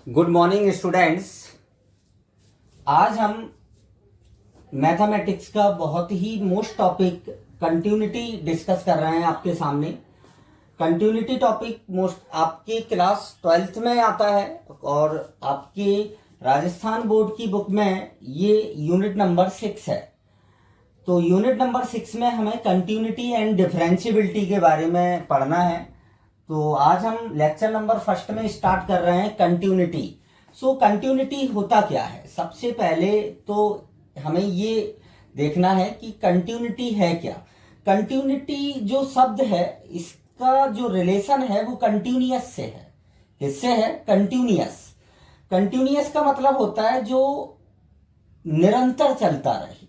Good morning students. आज हम mathematics का बहुत ही मोस्ट टॉपिक कंटिन्यूटी डिस्कस कर रहे हैं आपके सामने। कंटिन्यूटी टॉपिक मोस्ट आपके क्लास 12th में आता है और आपके राजस्थान बोर्ड की बुक में ये यूनिट नंबर 6 है। तो यूनिट नंबर 6 में हमें कंटिन्यूटी एंड डिफरेंशिएबिलिटी के बारे में पढ़ना है। तो आज हम लेक्चर नंबर 1 में स्टार्ट कर रहे हैं कंटिन्यूटी। सो कंटिन्यूटी होता क्या है? सबसे पहले तो हमें ये देखना है कि कंटिन्यूटी है क्या। कंटिन्यूटी जो शब्द है इसका जो रिलेशन है वो कंटिन्यूअस से है। किससे है? कंटिन्यूअस। कंटिन्यूअस का मतलब होता है जो निरंतर चलता रहे,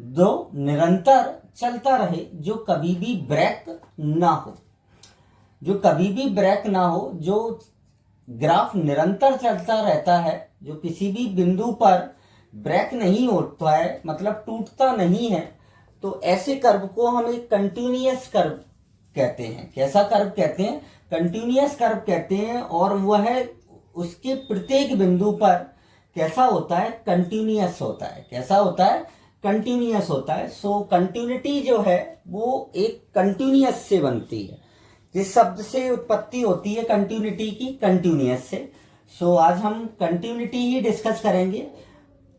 जो निरंतर चलता रहे, जो कभी भी ब्रेक ना हो, जो कभी भी ब्रेक ना हो, जो ग्राफ निरंतर चलता रहता है, जो किसी भी बिंदु पर ब्रेक नहीं होता है, मतलब टूटता नहीं है। तो ऐसे कर्व को हम एक कंटिन्यूअस कर्व कहते हैं। कैसा कर्व कहते हैं? कंटिन्यूअस कर्व कहते हैं। और वह उसके प्रत्येक बिंदु पर कैसा होता है? कंटिन्यूअस होता है। कैसा होता है? कंटिन्यूअस होता है। सो कंटिन्यूटी जो है वो एक कंटिन्यूअस से बनती है। जिस शब्द से उत्पत्ति होती है कंटिन्यूटी की, कंटिन्यूअस से। सो आज हम कंटिन्यूटी ही डिस्कस करेंगे।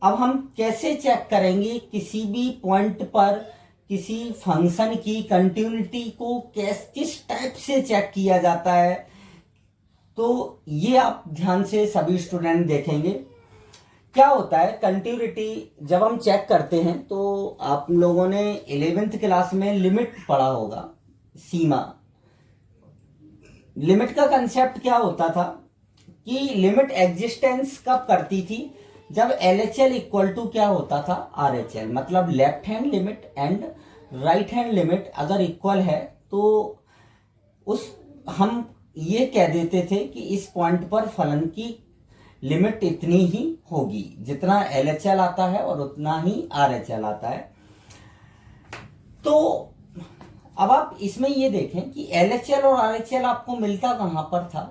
अब हम कैसे चेक करेंगे किसी भी पॉइंट पर किसी फंक्शन की कंटिन्यूटी को किस टाइप से चेक किया जाता है, तो ये आप ध्यान से सभी स्टूडेंट देखेंगे। क्या होता है कंटिन्यूटी जब हम चेक करते हैं? तो आप लोगों ने 11th क्लास में लिमिट पढ़ा होगा, सीमा। लिमिट का कंसेप्ट क्या होता था कि लिमिट एग्जिस्टेंस कब करती थी? जब LHL इक्वल टू क्या होता था? RHL। मतलब left hand limit and right hand limit अगर इक्वल है तो उस हम ये कह देते थे कि इस पॉइंट पर फलन की लिमिट इतनी ही होगी, जितना LHL आता है और उतना ही RHL आता है। तो अब आप इसमें ये देखें कि LHL और RHL आपको मिलता कहां पर था?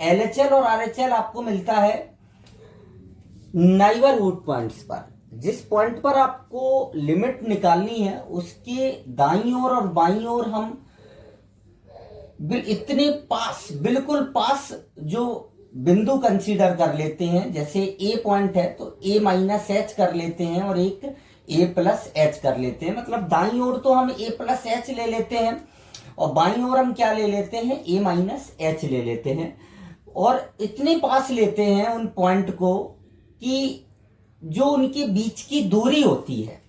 LHL और RHL आपको मिलता है नाइबरहुड पॉइंट्स पर। जिस पॉइंट पर आपको लिमिट निकालनी है उसके दाईं ओर और बाईं ओर हम इतने पास, बिल्कुल पास जो बिंदु कंसीडर कर लेते हैं। जैसे A पॉइंट है तो A माइनस H कर लेते हैं और एक A प्लस H कर लेते हैं। मतलब दाईं ओर तो हम A प्लस H ले लेते हैं और बाईं ओर हम क्या ले लेते हैं? A माइनस H ले लेते हैं। और इतने पास लेते हैं उन पॉइंट को कि जो उनके बीच की दूरी होती है,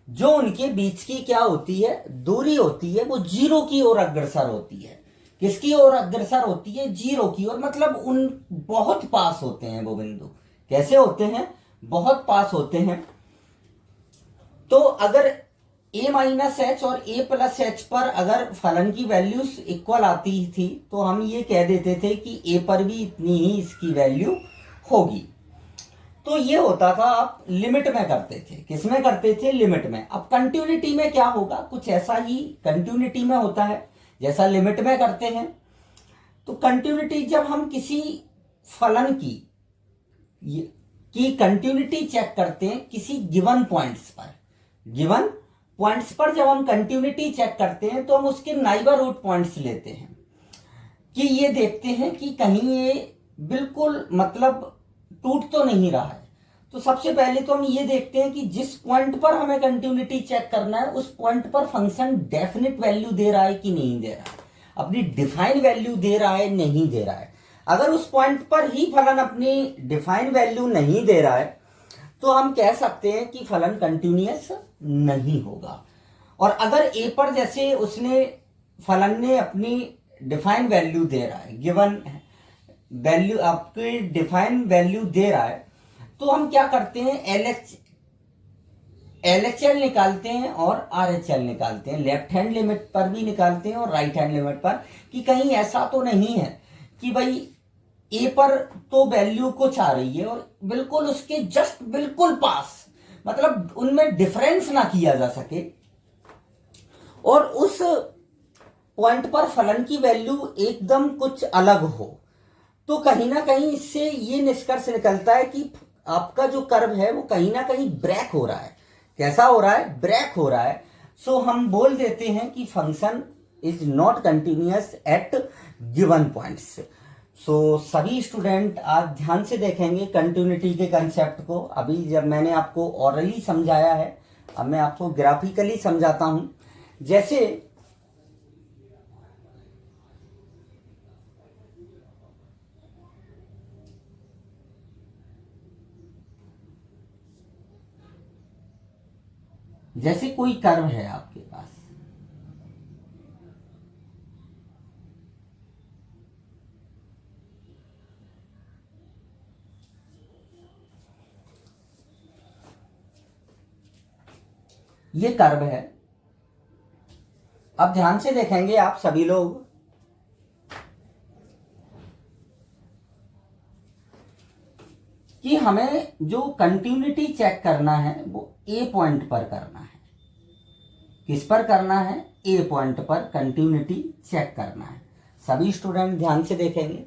जो उनके बीच की क्या होती है? दूरी होती है, वो जीरो की ओर अग्रसर होती है। किसकी ओर अग्रसर होती है? जीरो की ओर। मतलब उन बहुत पास होते हैं वो बिंदु। कैसे होते हैं? बहुत पास होते हैं। तो अगर A माइनस H और A प्लस H पर अगर फलन की वैल्यूज इक्वल आती थी तो हम ये कह देते थे कि A पर भी इतनी ही इसकी वैल्यू होगी। तो ये होता था, आप लिमिट में करते थे। किसमें करते थे? लिमिट में। अब कंटिन्यूटी में क्या होगा? कुछ ऐसा ही कंटिन्यूटी में होता है जैसा लिमिट में करते हैं। तो कंटिन्यूटी जब हम किसी फलन की कंटिन्यूटी चेक करते हैं किसी गिवन पॉइंट्स पर, गिवन पॉइंट्स पर जब हम कंटिन्यूटी चेक करते हैं तो हम उसके नाइबरहुड पॉइंट्स लेते हैं कि ये देखते हैं कि कहीं ये बिल्कुल मतलब टूट तो नहीं रहा है। तो सबसे पहले तो हम ये देखते हैं कि जिस पॉइंट पर हमें कंटिन्यूटी चेक करना है उस पॉइंट पर फंक्शन डेफिनेट वैल्यू दे रहा है कि नहीं दे रहा है, अपनी डिफाइन वैल्यू दे रहा है, नहीं दे रहा है। अगर उस पॉइंट पर ही फलन अपनी डिफाइन वैल्यू नहीं दे रहा है तो हम कह सकते हैं कि फलन कंटिन्यूअस नहीं होगा। और अगर A पर जैसे उसने फलन ने अपनी डिफाइन वैल्यू दे रहा है, गिवन वैल्यू आपकी डिफाइन वैल्यू दे रहा है, तो हम क्या करते हैं? LHL निकालते हैं और RHL निकालते हैं। लेफ्ट हैंड लिमिट पर भी निकालते हैं और राइट हैंड लिमिट पर कि कहीं ऐसा तो नहीं है कि भाई A पर तो वैल्यू कुछ आ रही है और बिल्कुल उसके जस्ट बिल्कुल पास, मतलब उनमें डिफरेंस ना किया जा सके और उस पॉइंट पर फलन की वैल्यू एकदम कुछ अलग हो। तो कहीं ना कहीं इससे ये निष्कर्ष निकलता है कि आपका जो कर्व है वो कहीं ना कहीं ब्रेक हो रहा है। कैसा हो रहा है? ब्रेक हो रहा है। सो हम बोल देते हैं कि function is not continuous at given points. So सभी स्टूडेंट आज ध्यान से देखेंगे कंटिन्यूटी के कंसेप्ट को। अभी जब मैंने आपको ऑरली समझाया है, अब मैं आपको ग्राफिकली समझाता हूं। जैसे जैसे कोई कर्व है आपके पास, ये कर्व है। अब ध्यान से देखेंगे आप सभी लोग, कि हमें जो कंटिन्यूटी चेक करना है वो ए पॉइंट पर करना है। किस पर करना है? ए पॉइंट पर कंटिन्यूटी चेक करना है। सभी स्टूडेंट ध्यान से देखेंगे।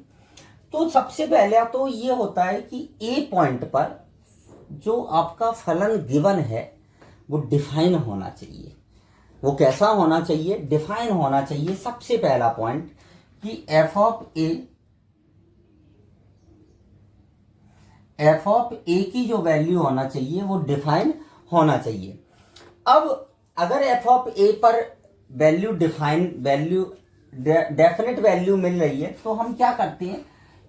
तो सबसे पहले तो ये होता है कि ए पॉइंट पर जो आपका फलन गिवन है वो डिफाइन होना चाहिए। वो कैसा होना चाहिए? डिफाइन होना चाहिए। सबसे पहला पॉइंट कि एफ ऑफ ए की जो वैल्यू होना चाहिए वो डिफाइन होना चाहिए। अब अगर एफ ऑफ ए पर वैल्यू डेफिनेट वैल्यू मिल रही है तो हम क्या करते हैं,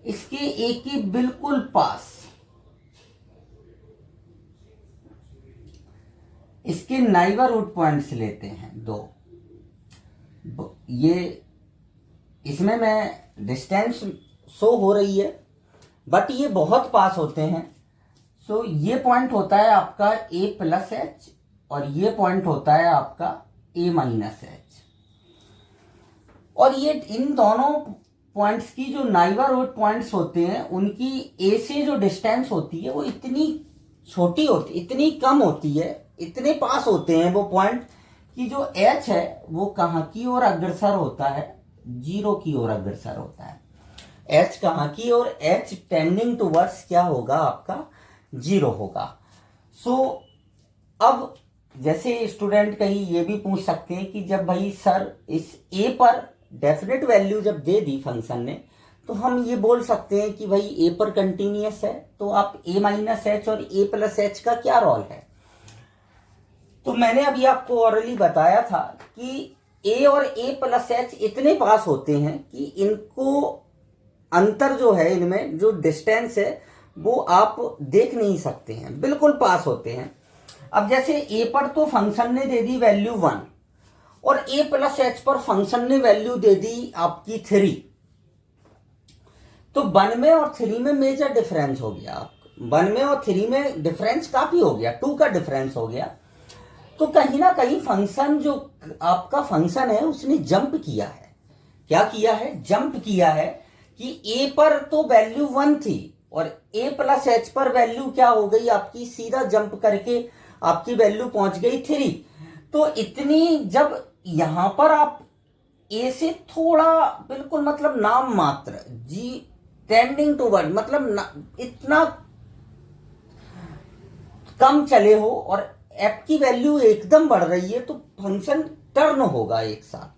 इसके ए के बिल्कुल पास इसके नाइबरहुड पॉइंट्स लेते हैं दो। ये इसमें मैं डिस्टेंस शो हो रही है बट ये बहुत पास होते हैं। सो ये पॉइंट होता है आपका ए प्लस एच और ये पॉइंट होता है आपका ए माइनस एच। और ये इन दोनों पॉइंट्स की जो नाइबरहुड पॉइंट्स होते हैं उनकी ए से जो डिस्टेंस होती है वो इतनी छोटी होती, इतनी कम होती है, इतने पास होते हैं वो पॉइंट कि जो एच है वो कहाँ की ओर अग्रसर होता है? जीरो की ओर अग्रसर होता है। एच कहाँ की ओर? एच टेंडिंग टूवर्ड्स क्या होगा आपका? जीरो होगा। सो अब जैसे स्टूडेंट कहीं ये भी पूछ सकते हैं कि जब भाई सर इस ए पर डेफिनेट वैल्यू जब दे दी फंक्शन ने तो हम ये बोल सकते हैं कि भाई ए पर कंटिन्यूअस है, तो आप ए माइनस एच और ए प्लस एच का क्या रोल है? तो मैंने अभी आपको ऑरली बताया था कि ए और ए प्लस एच इतने पास होते हैं कि इनको अंतर जो है, इनमें जो डिस्टेंस है वो आप देख नहीं सकते हैं, बिल्कुल पास होते हैं। अब जैसे ए पर तो फंक्शन ने दे दी वैल्यू 1 और ए प्लस एच पर फंक्शन ने वैल्यू दे दी आपकी 3, तो 1 में और 3 में मेजर डिफरेंस हो गया। 1 में और 3 में डिफरेंस काफी हो गया, 2 का डिफरेंस हो गया। तो कहीं ना कहीं फंक्शन जो आपका फंक्शन है उसने जंप किया है। क्या किया है? जंप किया है कि ए पर तो वैल्यू 1 थी और ए प्लस एच पर वैल्यू क्या हो गई आपकी? सीधा जंप करके आपकी वैल्यू पहुंच गई 3। तो इतनी जब यहां पर आप ए से थोड़ा बिल्कुल मतलब नाम मात्र जी टेंडिंग टूवर्ड मतलब इतना कम चले हो और एफ की वैल्यू एकदम बढ़ रही है तो फंक्शन टर्न होगा एक साथ,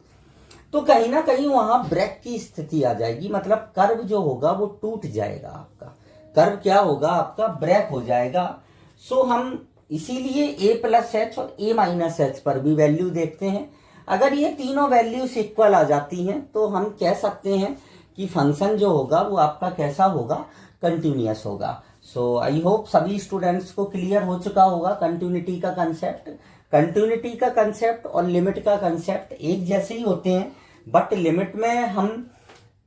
तो कहीं ना कहीं वहां ब्रेक की स्थिति आ जाएगी। मतलब कर्व जो होगा वो टूट जाएगा, आपका कर्व क्या होगा? आपका ब्रेक हो जाएगा। सो हम इसीलिए ए प्लस एच और ए माइनस एच पर भी वैल्यू देखते हैं। अगर ये तीनों वैल्यूज इक्वल आ जाती हैं तो हम कह सकते हैं कि फंक्शन जो होगा वो आपका कैसा होगा? कंटिन्यूअस होगा। सो आई होप सभी स्टूडेंट्स को क्लियर हो चुका होगा कंटिन्यूटी का कंसेप्ट। कंटिन्यूटी का कंसेप्ट और लिमिट का कंसेप्ट एक जैसे ही होते हैं, बट लिमिट में हम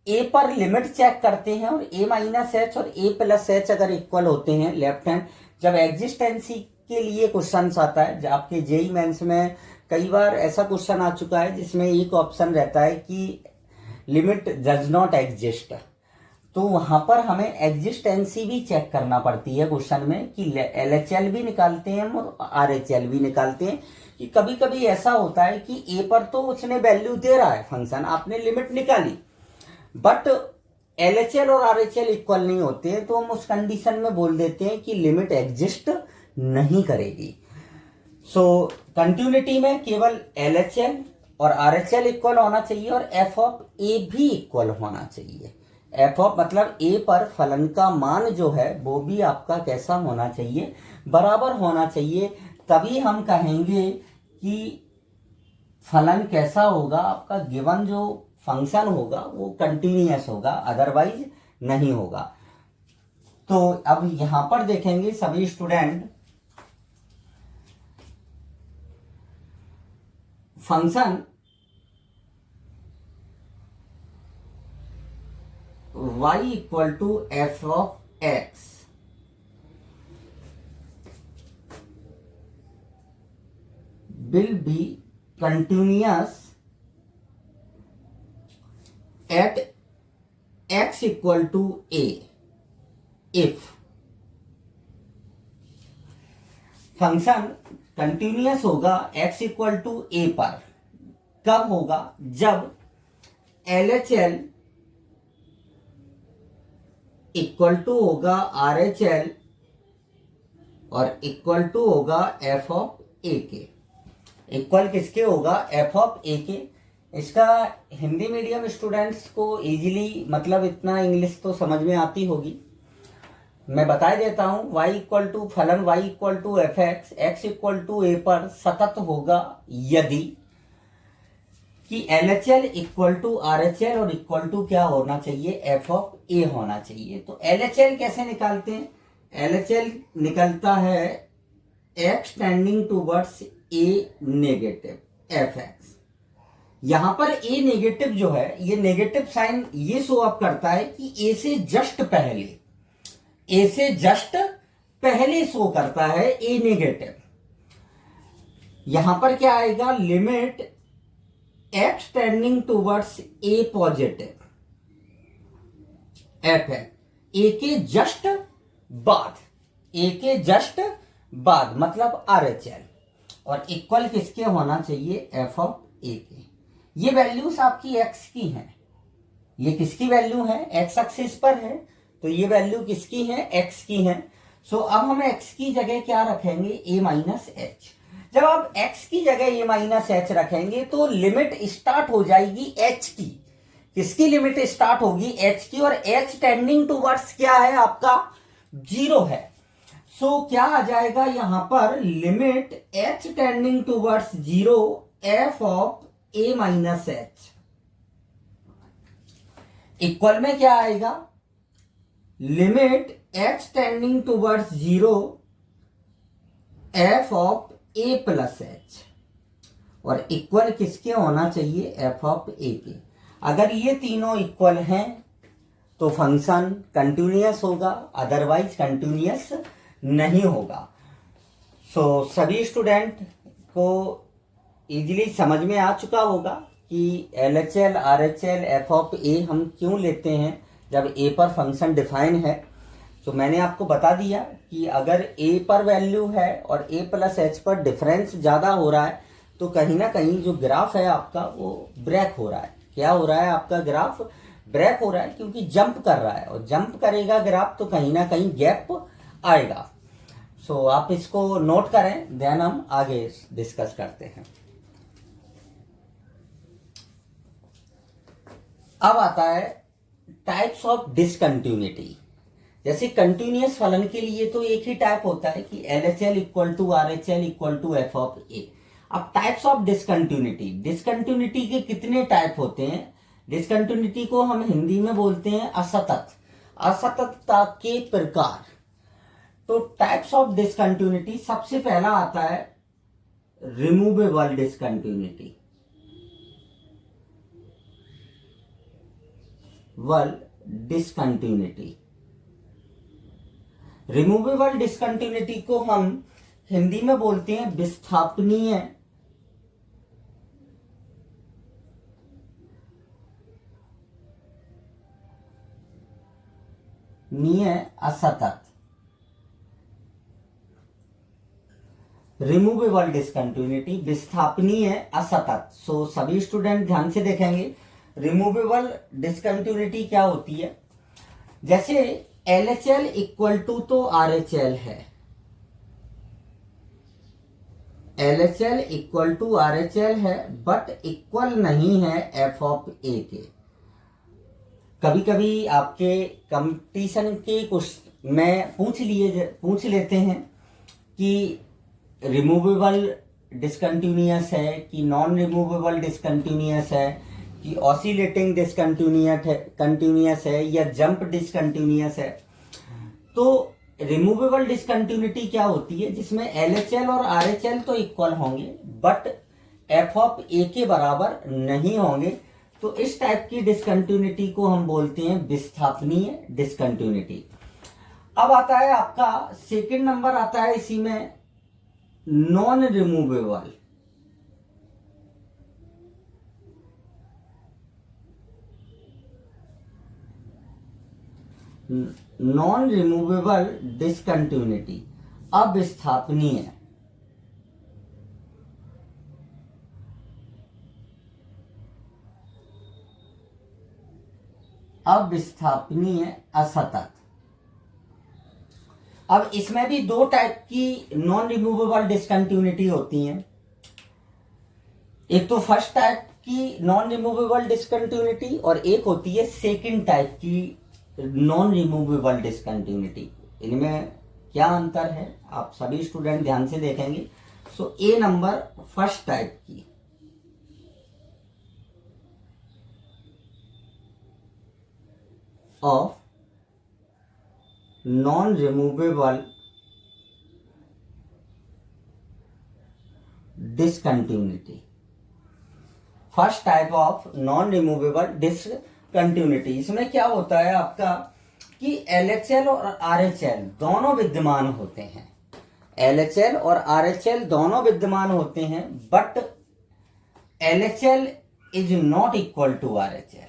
ए पर लिमिट चेक करते हैं और ए माइनस एच और ए प्लस एच अगर इक्वल होते हैं लेफ्ट हैंड, जब एग्जिस्टेंसी के लिए क्वेश्चन आता है, जब आपके जेई मेंस में कई बार ऐसा क्वेश्चन आ चुका है जिसमें एक ऑप्शन रहता है कि लिमिट डज नॉट एग्जिस्ट, तो वहां पर हमें एग्जिस्टेंसी भी चेक करना पड़ती है क्वेश्चन में कि एलएचएल भी निकालते हैं और आरएचएल भी निकालते हैं। कि कभी कभी ऐसा होता है कि ए पर तो उसने वैल्यू दे रहा है फंक्शन, आपने लिमिट निकाली, बट LHL और RHL इक्वल नहीं होते हैं, तो हम उस कंडीशन में बोल देते हैं कि लिमिट एग्जिस्ट नहीं करेगी। सो कंटिन्यूटी में केवल LHL और RHL इक्वल होना चाहिए और f ऑफ a भी इक्वल होना चाहिए। f ऑफ मतलब a पर फलन का मान जो है वो भी आपका कैसा होना चाहिए, बराबर होना चाहिए, तभी हम कहेंगे कि फलन कैसा होगा, आपका गिवन जो फंक्शन होगा वो कंटिन्यूअस होगा, अदरवाइज नहीं होगा। तो अब यहां पर देखेंगे सभी student, function y equal to f of x will be continuous at x equal to a if function continuous होगा x इक्वल टू a पर। कब होगा? जब LHL इक्वल टू होगा RHL और इक्वल टू होगा f ऑफ a के। Equal किसके होगा? f ऑफ a के। इसका हिंदी मीडियम स्टूडेंट्स को इजीली मतलब इतना इंग्लिश तो समझ में आती होगी, मैं बता देता हूं। y इक्वल टू फलन y equal to F X X equal to a पर सतत होगा यदि कि LHL इक्वल टू RHL और इक्वल टू क्या होना चाहिए? f ऑफ a होना चाहिए। तो LHL कैसे निकालते हैं? LHL निकलता है x tending towards a negative F x. यहां पर a नेगेटिव जो है, ये नेगेटिव साइन ये शो अप करता है कि a से जस्ट पहले शो करता है a नेगेटिव। यहां पर क्या आएगा? Limit x tending towards a positive F है a के जस्ट बाद मतलब RHL और इक्वल किसके होना चाहिए? f ऑफ a के। ये वैल्यूज आपकी x की हैं। ये किसकी वैल्यू है? x एक्सिस पर है, तो ये वैल्यू किसकी है? x की है। सो अब हम x की जगह क्या रखेंगे? a minus H. जब आप x की जगह a माइनस एच रखेंगे तो लिमिट स्टार्ट हो जाएगी h की। किसकी लिमिट स्टार्ट होगी? h की, और h टेंडिंग टूवर्ड्स क्या है आपका? 0 है। सो क्या आ जाएगा यहां पर? Limit h tending towards 0 f of a minus H equal में क्या आएगा? Limit h tending towards 0 f of a plus H और इक्वल किसके होना चाहिए? f ऑफ a के। अगर ये तीनों इक्वल हैं तो फंक्शन कंटिन्यूअस होगा, अदरवाइज कंटिन्यूअस नहीं होगा। सो सभी स्टूडेंट को इजीली समझ में आ चुका होगा कि LHL RHL f of a हम क्यों लेते हैं जब a पर फंक्शन डिफाइन है। तो मैंने आपको बता दिया कि अगर a पर वैल्यू है और a प्लस h पर डिफरेंस ज़्यादा हो रहा है तो कहीं ना कहीं जो ग्राफ है आपका वो ब्रेक हो रहा है। क्या हो रहा है? आपका ग्राफ ब्रेक हो रहा है क्योंकि जंप कर रहा है, और जंप करेगा ग्राफ तो कहीं ना कहीं गैप आएगा। सो आप इसको नोट करें, देन हम आगे डिस्कस करते हैं। अब आता है टाइप्स ऑफ डिसकंटिन्यूटी। जैसे कंटिन्यूअस फलन के लिए तो एक ही टाइप होता है कि LHL equal to RHL equal to f of a। अब टाइप्स ऑफ डिसकंटिन्यूटी, डिसकंटिन्यूटी के कितने टाइप होते हैं? डिसकंटिन्यूटी को हम हिंदी में बोलते हैं असततता के प्रकार। तो टाइप्स ऑफ डिसकंटिन्यूटी, सबसे पहला आता है रिमूवेबल डिसकंटिन्यूटी। रिमूवेबल डिसकंटिन्यूटी को हम हिंदी में बोलते हैं विस्थापनीय असतत। रिमूवेबल डिसकंटिन्यूटी, विस्थापनीय असतत। सो सभी स्टूडेंट ध्यान से देखेंगे, रिमूवेबल डिसकंटिन्यूटी क्या होती है? जैसे LHL इक्वल टू तो RHL है, LHL इक्वल टू RHL है, बट इक्वल नहीं है f ऑफ a के। कभी कभी आपके कंपटीशन के कुछ में पूछ लेते हैं कि रिमूवेबल डिसकंटिन्यूअस है कि नॉन रिमूवेबल डिसकंटिन्यूअस है कि ऑसिलेटिंग कंटिन्यूअस है या जंप डिसकंटिन्यूअस है। तो रिमूवेबल डिसकंटिन्यूटी क्या होती है, जिसमें LHL और RHL तो इक्वल होंगे बट f ऑफ a के बराबर नहीं होंगे। तो इस टाइप की डिसकंटिन्यूटी को हम बोलते हैं विस्थापनीय डिसकंटिन्यूटी। अब आता है आपका सेकंड नंबर आता है इसी में non removable. Non removable discontinuity, अविस्थापनीय। अविस्थापनीय असतत। अब इसमें भी दो टाइप की नॉन रिमूवेबल डिसकंटिन्यूटी होती हैं। एक तो फर्स्ट टाइप की नॉन रिमूवेबल डिसकंटिन्यूटी और एक होती है सेकंड टाइप की नॉन रिमूवेबल डिसकंटिन्यूटी। इनमें क्या अंतर है आप सभी स्टूडेंट ध्यान से देखेंगे। सो ए नंबर फर्स्ट टाइप की of non removable discontinuity, first type of non removable discontinuity. इसमें क्या होता है आपका कि LHL और RHL दोनों विद्यमान होते हैं। LHL और RHL दोनों विद्यमान होते हैं but LHL is not equal to RHL।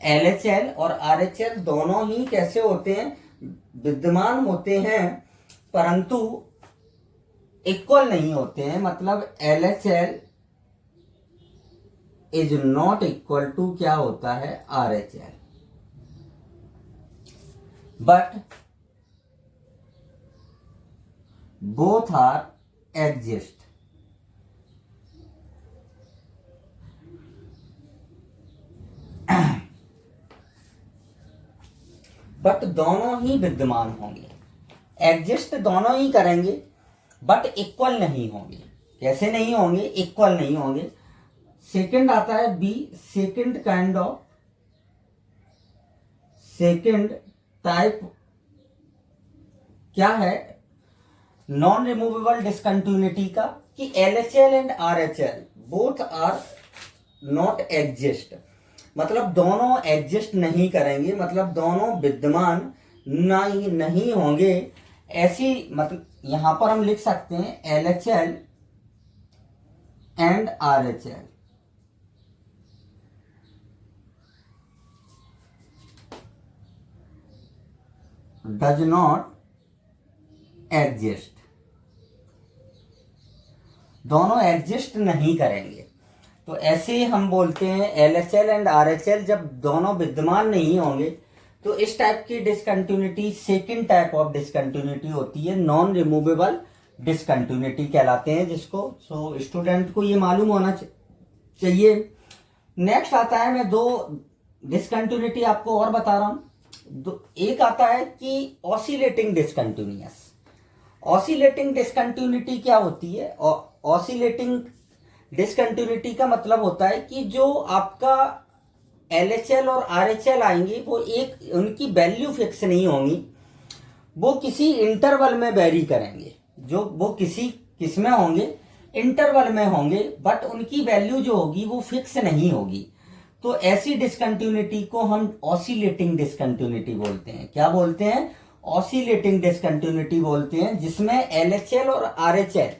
LHL और RHL दोनों ही कैसे होते हैं, विद्यमान होते हैं परंतु इक्वल नहीं होते हैं। मतलब LHL is not equal to क्या होता है RHL, but both are exist. But दोनों ही विद्यमान होंगे, एग्जिस्ट दोनों ही करेंगे बट इक्वल नहीं होंगे। कैसे नहीं होंगे, इक्वल नहीं होंगे। सेकंड आता है B, second kind of second type क्या है नॉन रिमूवेबल डिसकंटिन्यूटी का कि LHL and RHL both are not exist. मतलब दोनों एग्जिस्ट नहीं करेंगे, मतलब दोनों विद्यमान नहीं होंगे। ऐसी मतलब यहां पर हम लिख सकते हैं LHL and RHL does not exist. दोनों एग्जिस्ट नहीं करेंगे। तो ऐसे हम बोलते हैं LHL एंड RHL जब दोनों विद्यमान नहीं होंगे तो इस टाइप की discontinuity second type of discontinuity होती है, नॉन रिमूवेबल डिसकंटिन्यूटी कहलाते हैं जिसको। सो स्टूडेंट को ये मालूम होना चाहिए। नेक्स्ट आता है, मैं दो डिसकंटिन्यूटी आपको और बता रहा हूं। एक आता है कि ऑसिलेटिंग डिसकंटिन्यूअस। ऑसिलेटिंग डिसकंटिन्यूटी क्या होती है, ऑसिलेटिंग डिसकंटिन्यूटी का मतलब होता है कि जो आपका LHL और RHL आएंगे वो एक उनकी वैल्यू फिक्स नहीं होंगी, वो किसी इंटरवल में वेरी करेंगे। जो वो किस में होंगे, इंटरवल में होंगे, बट उनकी वैल्यू जो होगी वो फिक्स नहीं होगी। तो ऐसी डिसकंटिन्यूटी को हम ऑसिलेटिंग डिसकंटिन्यूटी बोलते हैं। क्या बोलते हैं, ऑसिलेटिंग डिसकंटिन्यूटी बोलते हैं, जिसमें LHL और RHL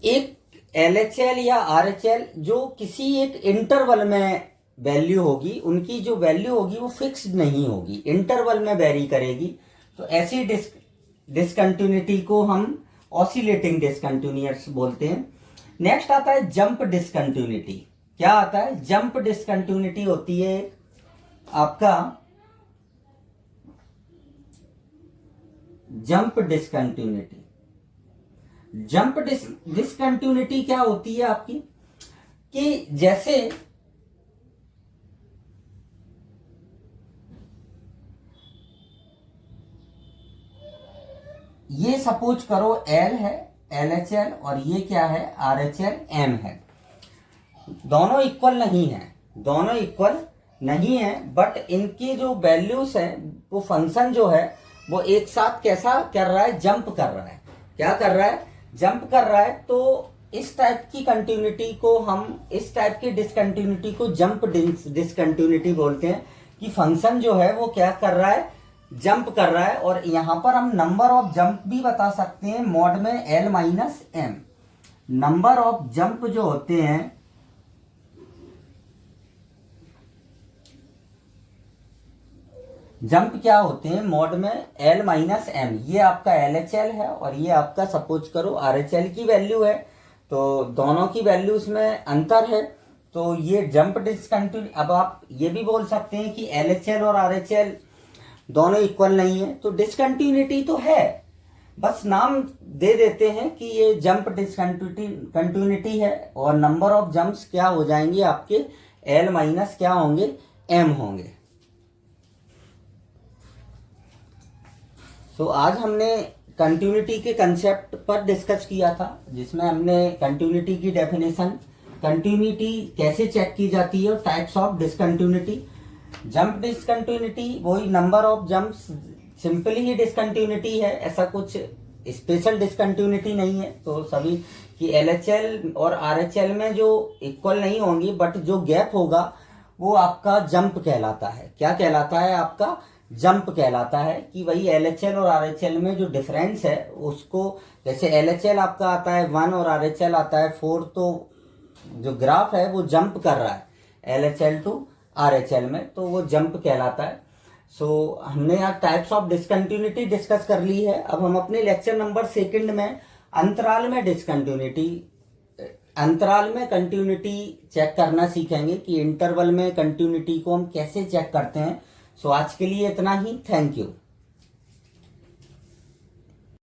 एक LHL या RHL जो किसी एक इंटरवल में वैल्यू होगी, उनकी जो वैल्यू होगी वो फिक्स्ड नहीं होगी, इंटरवल में वेरी करेगी। तो ऐसी डिसकंटिन्यूटी को हम ऑसिलेटिंग डिसकंटिन्यूअस बोलते हैं। नेक्स्ट आता है जंप डिसकंटिन्यूटी। क्या आता है, जंप डिसकंटिन्यूटी होती है आपका जंप डिसकंटिन्यूटी। जंप डिसकंटिन्यूटी क्या होती है आपकी, कि जैसे ये सपोज करो एल है, LHL, और ये क्या है, RHL M है। दोनों इक्वल नहीं है, दोनों इक्वल नहीं है, बट इनकी जो वैल्यूज है, वो फंक्शन जो है वो एक साथ कैसा कर रहा है, जंप कर रहा है। क्या कर रहा है, जंप कर रहा है। तो इस टाइप की कंटिन्यूटी को हम, इस टाइप की डिसकंटिन्यूटी को जंप डिसकंटिन्यूटी बोलते हैं, कि फंक्शन जो है वो क्या कर रहा है, जंप कर रहा है। और यहां पर हम नंबर ऑफ जंप भी बता सकते हैं मॉड में L minus M। Number of jump जो होते हैं, जंप क्या होते हैं मॉड में L माइनस M। ये आपका LHL है और ये आपका सपोज करो RHL की वैल्यू है। तो दोनों की वैल्यूज में अंतर है, तो ये जंप डिसकंटिन्यू। अब आप ये भी बोल सकते हैं कि LHL और RHL दोनों इक्वल नहीं है, तो डिसकंटिन्यूटी तो है, बस नाम दे देते हैं कि ये जंप डिसकंटिन्यूटी है। और नंबर ऑफ जंप्स क्या हो जाएंगे आपके, L माइनस क्या होंगे, M होंगे। तो आज हमने कंटिन्यूटी के कंसेप्ट पर डिस्कस किया था, जिसमें हमने कंटिन्यूटी की डेफिनेशन, कंटिन्यूटी कैसे चेक की जाती है, और types of discontinuity. Jump discontinuity वही नंबर ऑफ जंप्स, सिंपली ही डिसकंटिन्यूटी है, ऐसा कुछ स्पेशल डिसकंटिन्यूटी नहीं है। तो सभी कि LHL और RHL में जो इक्वल नहीं होंगी, बट जो गैप होगा वो आपका जंप कहलाता है। क्या कहलाता है, आपका जंप कहलाता है। कि वही LHL और RHL में जो डिफरेंस है उसको, जैसे LHL आपका आता है 1 और RHL आता है 4, तो जो ग्राफ है वो जंप कर रहा है LHL टू RHL में, तो वो जंप कहलाता है। सो हमने यहाँ टाइप्स ऑफ डिसकंटिन्यूटी डिस्कस कर ली है। अब हम अपने लेक्चर नंबर 2 में अंतराल में डिसकंटिन्यूटी, अंतराल में कंटिन्यूटी चेक करना सीखेंगे, कि इंटरवल में कंटिन्यूटी को हम कैसे चेक करते हैं। सो आज के लिए इतना ही, थैंक यू।